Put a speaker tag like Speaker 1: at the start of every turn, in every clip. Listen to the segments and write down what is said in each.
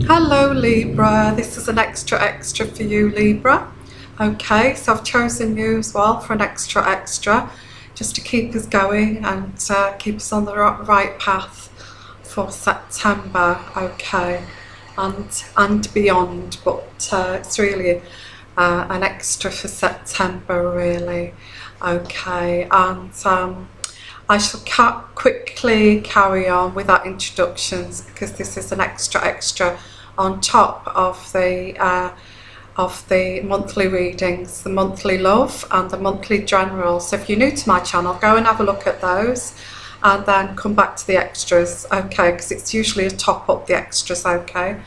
Speaker 1: Hello Libra, this is an extra for you Libra. Okay, so I've chosen you as well for an extra just to keep us going and keep us on the right path for September. Okay, and beyond, but it's really an extra for September really. Okay, and I shall quickly carry on with our introductions because this is an extra on top of the monthly readings, the monthly love and the monthly general. So if you're new to my channel, go and have a look at those and then come back to the extras, okay, because it's usually a top up the extras, okay.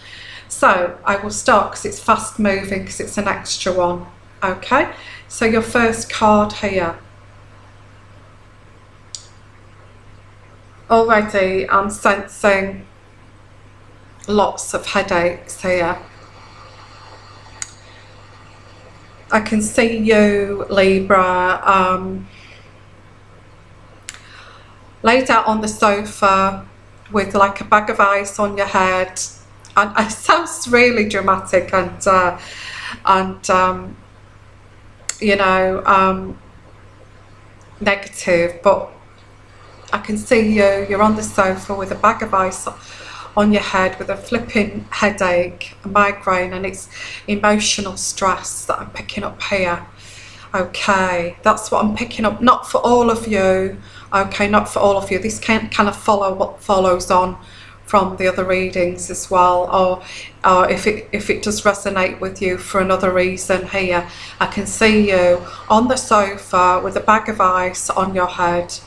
Speaker 1: So I will start because it's fast moving, because it's an extra one, okay. So your first card here. Already I'm sensing lots of headaches here. I can see you, Libra, laid out on the sofa with like a bag of ice on your head, and it sounds really dramatic and you know, negative, but I can see you're on the sofa with a bag of ice on your head with a flipping headache, a migraine, and it's emotional stress that I'm picking up here. Okay, that's what I'm picking up, not for all of you, okay, not for all of you. This can kind of follow what follows on from the other readings as well, or if it does resonate with you for another reason here. I can see you on the sofa with a bag of ice on your head.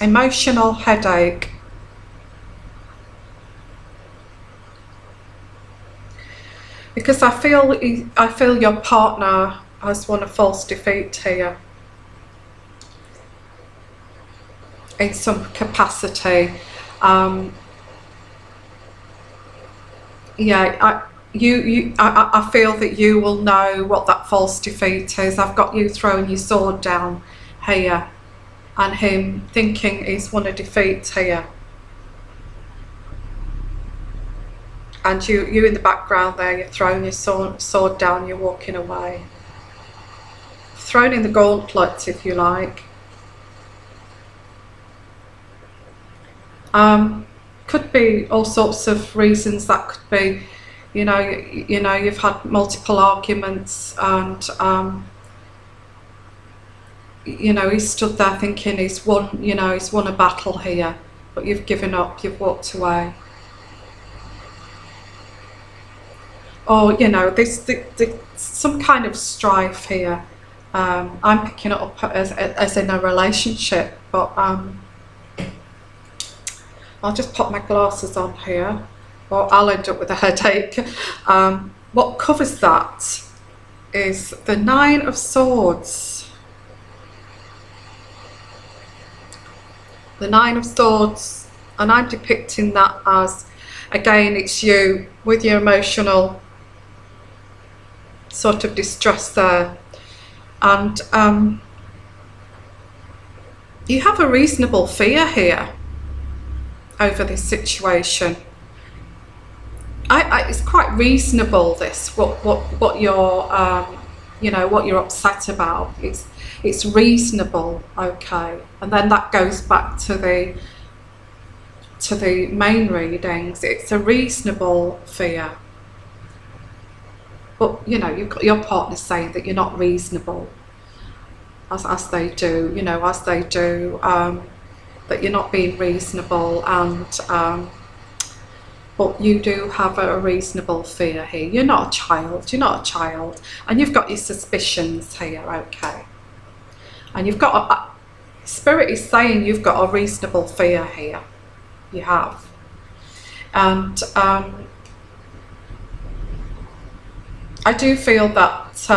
Speaker 1: Emotional headache. Because I feel your partner has won a false defeat here in some capacity. Yeah, I feel that you will know what that false defeat is. I've got you throwing your sword down here, and him thinking he's won a defeat here. And you in the background there, you're throwing your sword down, you're walking away. Thrown in the gauntlet, if you like. Could be all sorts of reasons. That could be, you know, you've had multiple arguments, and you know, he's stood there thinking he's won, you know, he's won a battle here, but you've given up, you've walked away. Or, you know, there's some kind of strife here. I'm picking it up as in a relationship, but I'll just pop my glasses on here, or I'll end up with a headache. What covers that is the Nine of Swords. The Nine of Swords, and I'm depicting that as, again, it's you with your emotional sort of distress there, and you have a reasonable fear here over this situation. It's quite reasonable, this what you're you know, what you're upset about. It's reasonable, okay. And then that goes back to the main readings. It's a reasonable fear, but you know, you've got your partner saying that you're not reasonable, as they do, you know, as they do, that you're not being reasonable, and but you do have a reasonable fear here. You're not a child, and you've got your suspicions here, okay. And you've got Spirit is saying you've got a reasonable fear here. You have. And I do feel that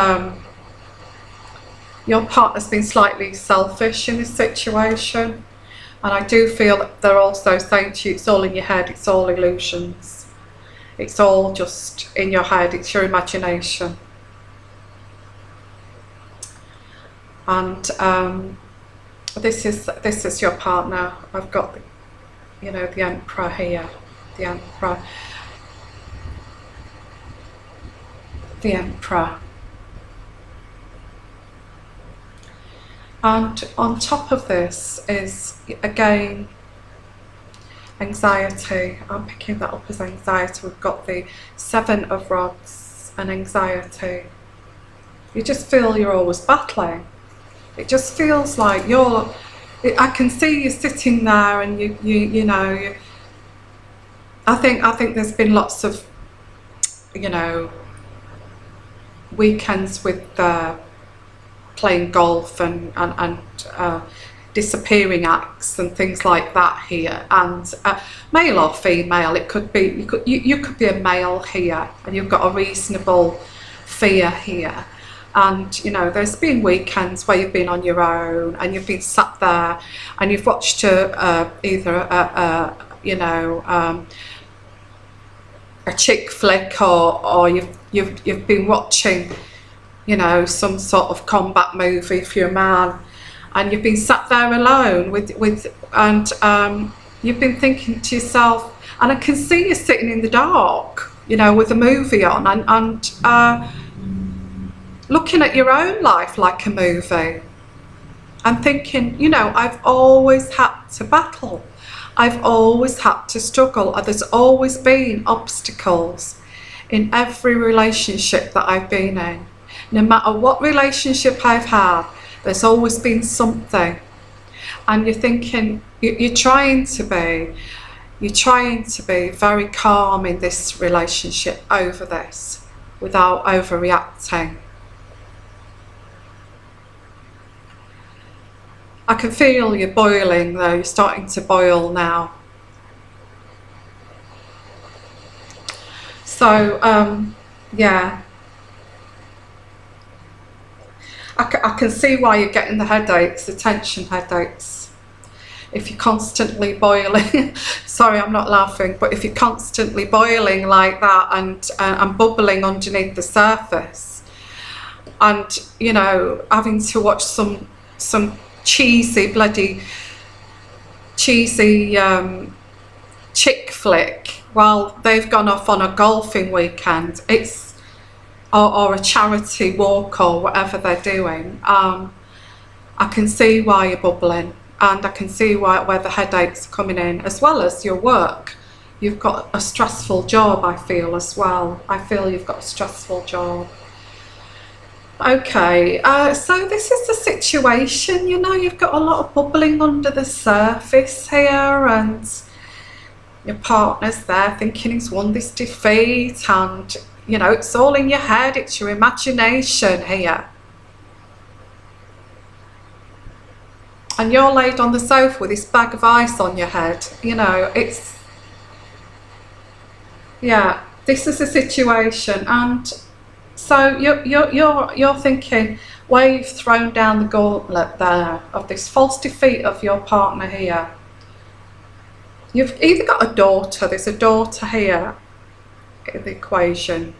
Speaker 1: your partner's been slightly selfish in this situation. And I do feel that they're also saying to you, it's all in your head, it's all illusions. It's all just in your head, it's your imagination. And this is your partner. I've got you know, the Emperor here, the Emperor, the Emperor. And on top of this is, again, anxiety. I'm picking that up as anxiety. We've got the Seven of Rods and anxiety. You just feel you're always battling. It just feels like I can see you sitting there, and you know, I think there's been lots of, you know, weekends with playing golf and disappearing acts and things like that here, and male or female. It could be you could be a male here, and you've got a reasonable fear here. And you know, there's been weekends where you've been on your own, and you've been sat there, and you've watched either a chick flick, or you've been watching, you know, some sort of combat movie if you're a man, and you've been sat there alone and you've been thinking to yourself, and I can see you sitting in the dark, you know, with a movie on, and looking at your own life like a movie, and thinking, you know, I've always had to battle, I've always had to struggle, there's always been obstacles in every relationship that I've been in. No matter what relationship I've had, there's always been something. And you're thinking, you're trying to be very calm in this relationship over this, without overreacting. I can feel you boiling though, you're starting to boil now. So, yeah. I can see why you're getting the headaches, the tension headaches. If you're constantly boiling, sorry, I'm not laughing, but if you're constantly boiling like that and bubbling underneath the surface, and, you know, having to watch some bloody cheesy chick flick while they've gone off on a golfing weekend, or a charity walk or whatever they're doing, I can see why you're bubbling, and I can see where the headaches are coming in, as well as your work. You've got a stressful job, I feel, as well. I feel you've got a stressful job. Okay, so this is the situation, you know, you've got a lot of bubbling under the surface here, and your partner's there thinking he's won this defeat, and, you know, it's all in your head, it's your imagination here. And you're laid on the sofa with this bag of ice on your head, you know, it's, yeah, this is the situation. And so you're thinking, where you've thrown down the gauntlet there of this false defeat of your partner here. You've either got a daughter, there's a daughter here in the equation,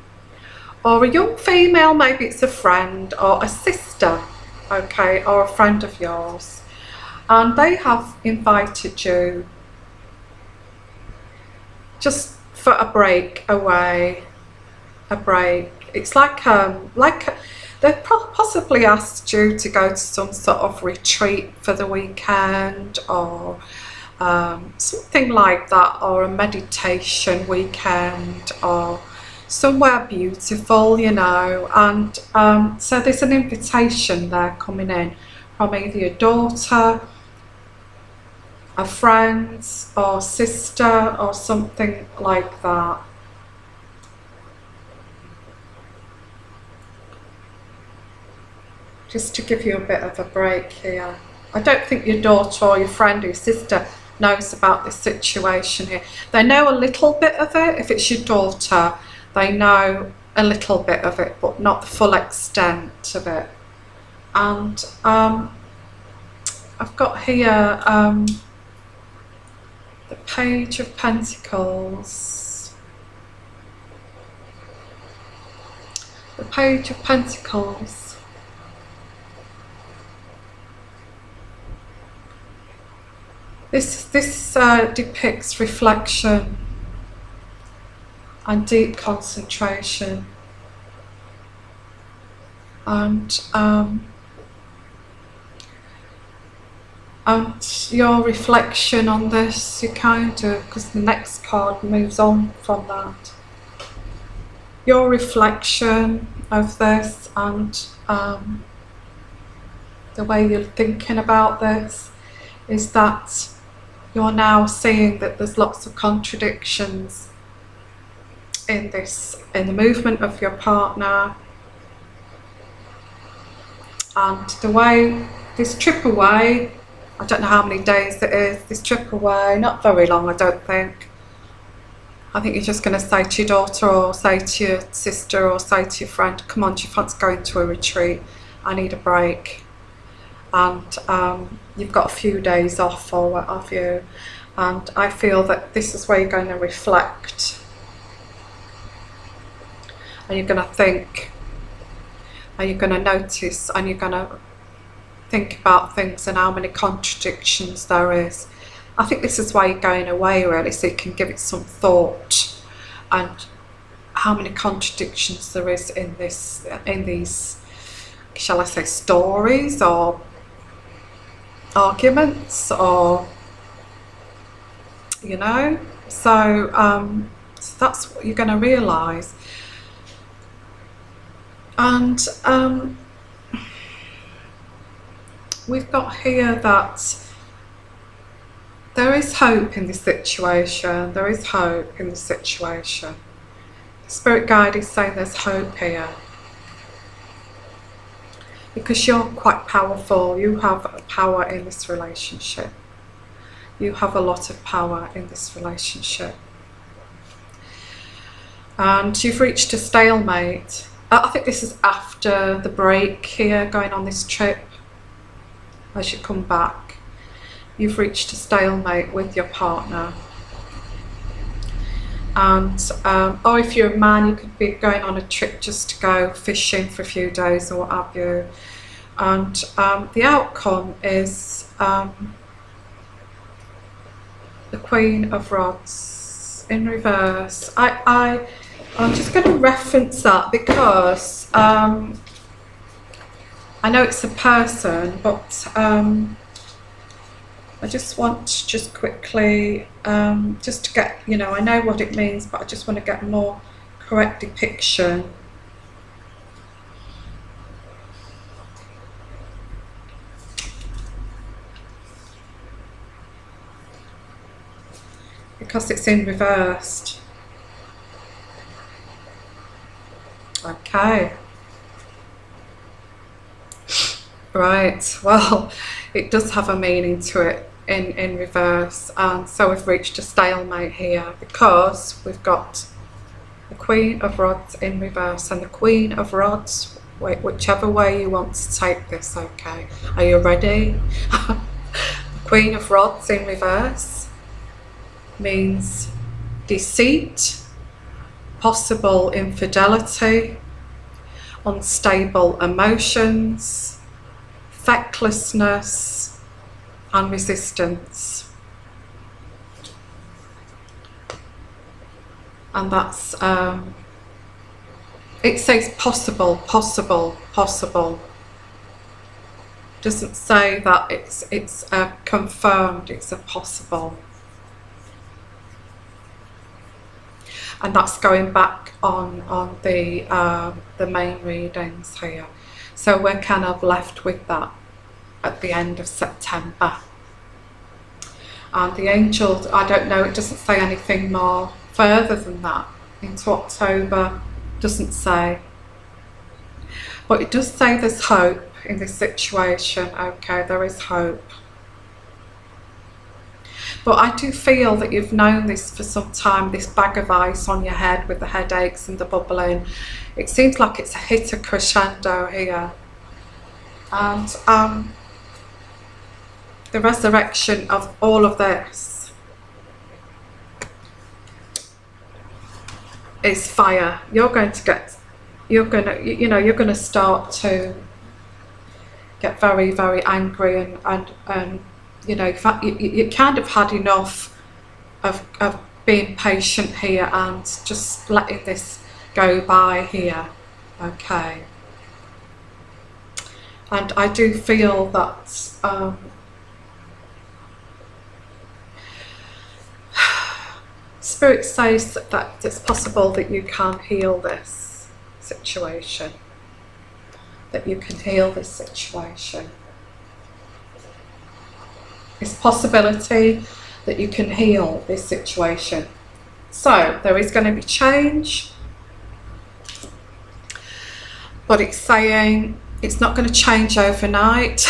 Speaker 1: or a young female, maybe it's a friend or a sister, okay, or a friend of yours, and they have invited you just for a break away, a break. It's like they've possibly asked you to go to some sort of retreat for the weekend, or something like that, or a meditation weekend, or somewhere beautiful, you know. And so there's an invitation there coming in from either your daughter, a friend, or sister, or something like that. Just to give you a bit of a break here. I don't think your daughter or your friend or your sister knows about this situation here. They know a little bit of it. If it's your daughter, they know a little bit of it, but not the full extent of it. And I've got here the Page of Pentacles. The Page of Pentacles. This depicts reflection and deep concentration, and your reflection on this, you kind of, because the next card moves on from that, your reflection of this and the way you're thinking about this is that you're now seeing that there's lots of contradictions in the movement of your partner, and the way this trip away, I don't know how many days it is, this trip away, not very long I don't think. I think you're just going to say to your daughter or say to your sister or say to your friend, come on, do you fancy going to a retreat? I need a break. And you've got a few days off or what have you. And I feel that this is where you're going to reflect. And you're going to think. And you're going to notice and you're going to think about things and how many contradictions there is. I think this is why you're going away, really, so you can give it some thought and how many contradictions there is in these, shall I say, stories or arguments, or you know. So that's what you're going to realise. And we've got here that there is hope in this situation. There is hope in the situation. The spirit guide is saying there's hope here. Because you're quite powerful. You have power in this relationship. You have a lot of power in this relationship. And you've reached a stalemate. I think this is after the break here, going on this trip. As you come back, you've reached a stalemate with your partner. And or if you're a man, you could be going on a trip just to go fishing for a few days or what have you. And the outcome is the Queen of Rods in reverse. I'm just going to reference that because I know it's a person, but I just want to just quickly, just to get, you know, I know what it means, but I just want to get a more correct depiction. Because it's in reversed. Okay. Right, well, it does have a meaning to it in reverse, and so we've reached a stalemate here because we've got the Queen of Rods in reverse and the Queen of Rods, whichever way you want to take this, okay? Are you ready? The Queen of Rods in reverse means deceit, possible infidelity, unstable emotions, fecklessness and resistance. And that's it says possible. Doesn't say that it's confirmed, it's a possible. And that's going back on the main readings here. So we're kind of left with that at the end of September. And the angels, I don't know, it doesn't say anything more further than that into October, doesn't say. But it does say there's hope in this situation, okay, there is hope. But I do feel that you've known this for some time, this bag of ice on your head with the headaches and the bubbling. It seems like it's hit a crescendo here. And the resurrection of all of this is fire. You're going to start to get very, very angry and you know, you kind of had enough of being patient here and just letting this go by here. Okay. And I do feel that Spirit says that it's possible that you can heal this situation, that you can heal this situation. It's a possibility that you can heal this situation. So there is going to be change, but it's saying it's not going to change overnight.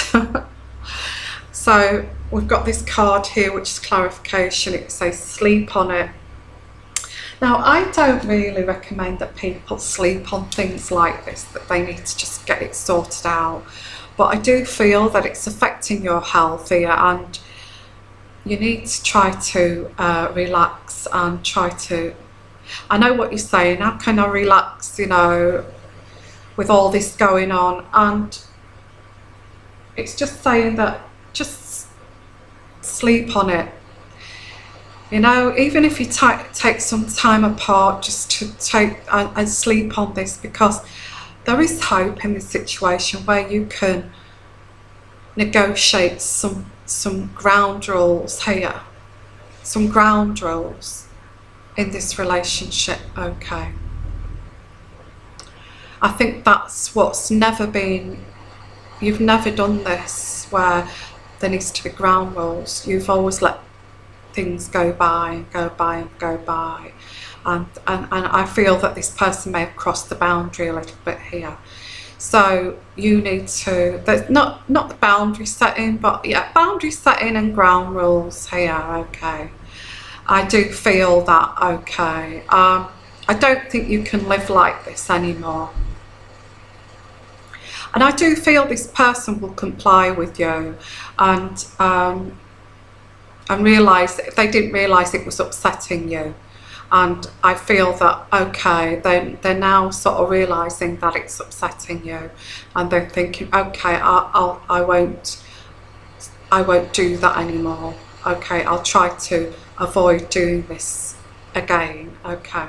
Speaker 1: So we've got this card here, which is clarification. It says sleep on it. Now, I don't really recommend that people sleep on things like this, that they need to just get it sorted out. But I do feel that it's affecting your health here, and you need to try to relax and try to... I know what you're saying, how can I relax, you know, with all this going on? And it's just saying that just sleep on it. You know, even if you take some time apart just to take and sleep on this, because there is hope in this situation where you can negotiate some ground rules here, some ground rules in this relationship. Okay. I think that's what's never been, you've never done this where there needs to be ground rules. You've always let things go by and go by and go by, and I feel that this person may have crossed the boundary a little bit here. So you need to, there's not the boundary setting, but yeah, boundary setting and ground rules here. Okay, I do feel that. Okay, I don't think you can live like this anymore, and I do feel this person will comply with you, and realise they didn't realise it was upsetting you. And I feel that, okay, they're now sort of realising that it's upsetting you, and they're thinking, okay, I won't do that anymore. Okay, I'll try to avoid doing this again. Okay.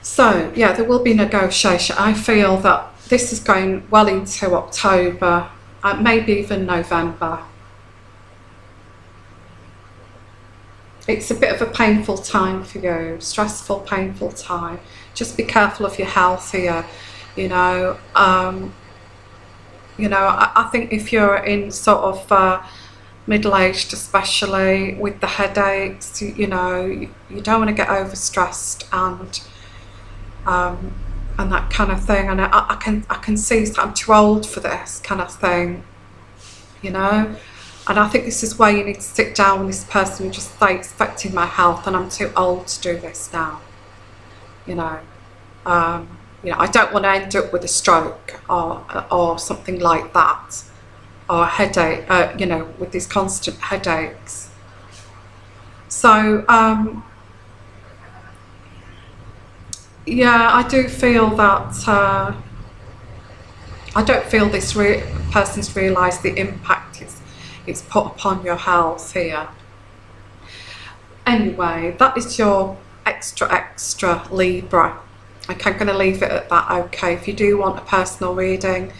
Speaker 1: So yeah, there will be negotiation. I feel that this is going well into October, maybe even November. It's a bit of a painful time for you, stressful, painful time. Just be careful of your health here, you know. I think if you're in sort of middle-aged, especially with the headaches, you know, you don't want to get overstressed and that kind of thing. And I can see that I'm too old for this kind of thing, you know. And I think this is where you need to sit down with this person and just say, it's affecting my health and I'm too old to do this now. You know, I don't want to end up with a stroke or something like that, or a headache, you know, with these constant headaches. So, yeah, I do feel that, I don't feel this person's realised the impact it's put upon your health here. Anyway, that is your extra Libra. Okay, I'm going to leave it at that. Okay, if you do want a personal reading,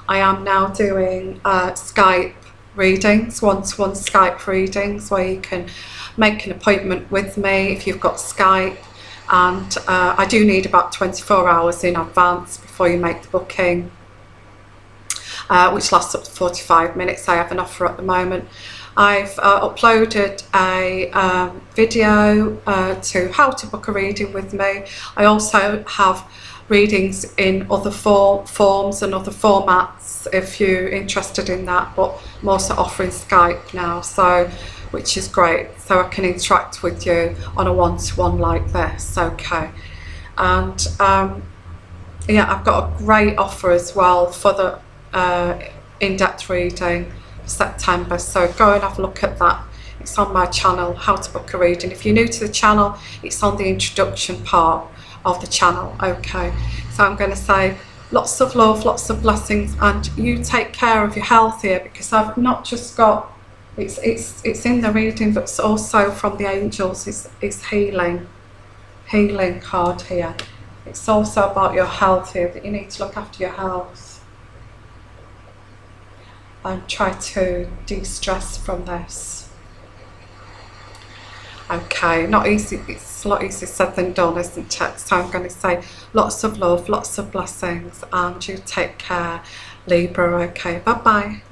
Speaker 1: I am now doing Skype readings, one-to-one Skype readings, where you can make an appointment with me if you've got Skype. And I do need about 24 hours in advance before you make the booking. Which lasts up to 45 minutes. I have an offer at the moment. I've uploaded a video to how to book a reading with me. I also have readings in other forms and other formats if you're interested in that, but I'm also offering Skype now, so which is great, so I can interact with you on a one-to-one like this. Okay, and yeah, I've got a great offer as well for the in-depth reading for September, so go and have a look at that. It's on my channel, how to book a reading. If you're new to the channel, it's on the introduction part of the channel. Okay, so I'm going to say Lots of love, lots of blessings, and you take care of your health here, because I've not just got, it's in the reading, but it's also from the angels. It's healing card here. It's also about your health here, that you need to look after your health and try to de-stress from this. Okay, not easy. It's a lot easier said than done, isn't it? So I'm going to say lots of love, lots of blessings, and you take care, Libra. Okay, bye bye.